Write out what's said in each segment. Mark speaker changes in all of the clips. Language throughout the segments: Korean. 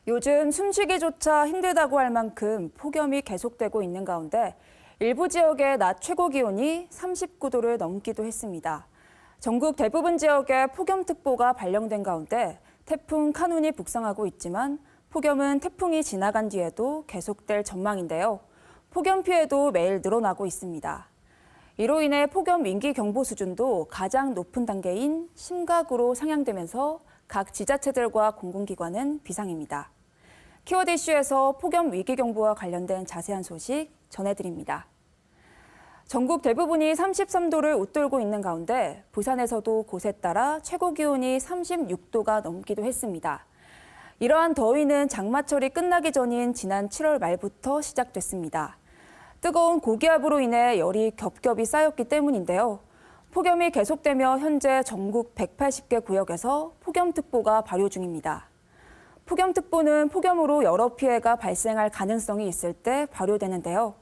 Speaker 1: 요즘 숨쉬기조차 힘들다고 할 만큼 폭염이 계속되고 있는 가운데 일부 지역의 낮 최고 기온이 39도를 넘기도 했습니다. 전국 대부분 지역에 폭염특보가 발령된 가운데 태풍 카눈이 북상하고 있지만 폭염은 태풍이 지나간 뒤에도 계속될 전망인데요. 폭염 피해도 매일 늘어나고 있습니다. 이로 인해 폭염 위기 경보 수준도 가장 높은 단계인 심각으로 상향되면서 각 지자체들과 공공기관은 비상입니다. 키워드 이슈에서 폭염 위기 경보와 관련된 자세한 소식 전해드립니다. 전국 대부분이 33도를 웃돌고 있는 가운데 부산에서도 곳에 따라 최고 기온이 36도가 넘기도 했습니다. 이러한 더위는 장마철이 끝나기 전인 지난 7월 말부터 시작됐습니다. 뜨거운 고기압으로 인해 열이 겹겹이 쌓였기 때문인데요. 폭염이 계속되며 현재 전국 180개 구역에서 폭염특보가 발효 중입니다. 폭염특보는 폭염으로 여러 피해가 발생할 가능성이 있을 때 발효되는데요.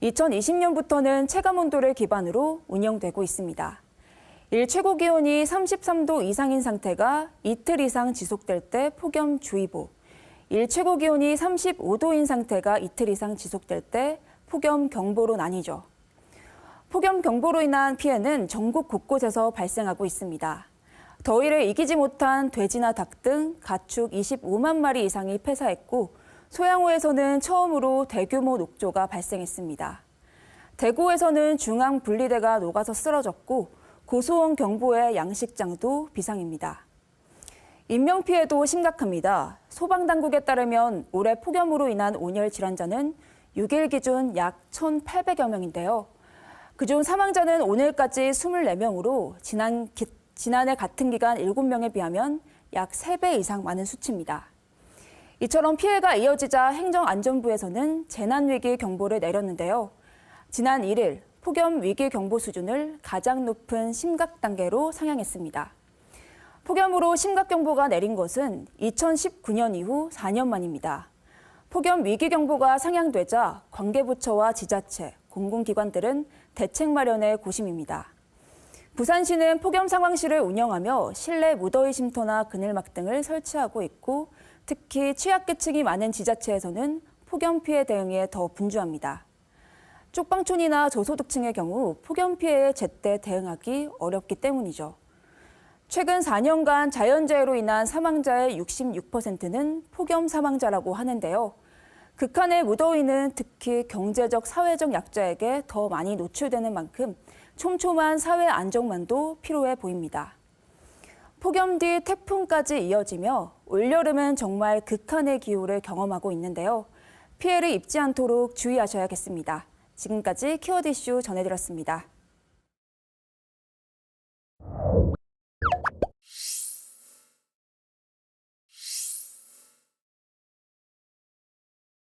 Speaker 1: 2020년부터는 체감온도를 기반으로 운영되고 있습니다. 일 최고 기온이 33도 이상인 상태가 이틀 이상 지속될 때 폭염주의보, 일 최고 기온이 35도인 상태가 이틀 이상 지속될 때 폭염경보로 나뉘죠. 폭염경보로 인한 피해는 전국 곳곳에서 발생하고 있습니다. 더위를 이기지 못한 돼지나 닭 등 가축 25만 마리 이상이 폐사했고 소양호에서는 처음으로 대규모 녹조가 발생했습니다. 대구에서는 중앙분리대가 녹아서 쓰러졌고 고소원 경보의 양식장도 비상입니다. 인명피해도 심각합니다. 소방당국에 따르면 올해 폭염으로 인한 온열 질환자는 6일 기준 약 1,800여 명인데요. 그중 사망자는 오늘까지 24명으로 지난해 같은 기간 7명에 비하면 약 3배 이상 많은 수치입니다. 이처럼 피해가 이어지자 행정안전부에서는 재난위기 경보를 내렸는데요. 지난 1일 폭염 위기 경보 수준을 가장 높은 심각 단계로 상향했습니다. 폭염으로 심각 경보가 내린 것은 2019년 이후 4년 만입니다. 폭염 위기 경보가 상향되자 관계부처와 지자체, 공공기관들은 대책 마련에 고심입니다. 부산시는 폭염 상황실을 운영하며 실내 무더위 쉼터나 그늘막 등을 설치하고 있고 특히 취약계층이 많은 지자체에서는 폭염 피해 대응에 더 분주합니다. 쪽방촌이나 저소득층의 경우 폭염 피해에 제때 대응하기 어렵기 때문이죠. 최근 4년간 자연재해로 인한 사망자의 66%는 폭염 사망자라고 하는데요. 극한의 무더위는 특히 경제적, 사회적 약자에게 더 많이 노출되는 만큼 촘촘한 사회 안정망도 필요해 보입니다. 폭염 뒤 태풍까지 이어지며 올여름은 정말 극한의 기후를 경험하고 있는데요. 피해를 입지 않도록 주의하셔야겠습니다. 지금까지 키워드 이슈 전해드렸습니다.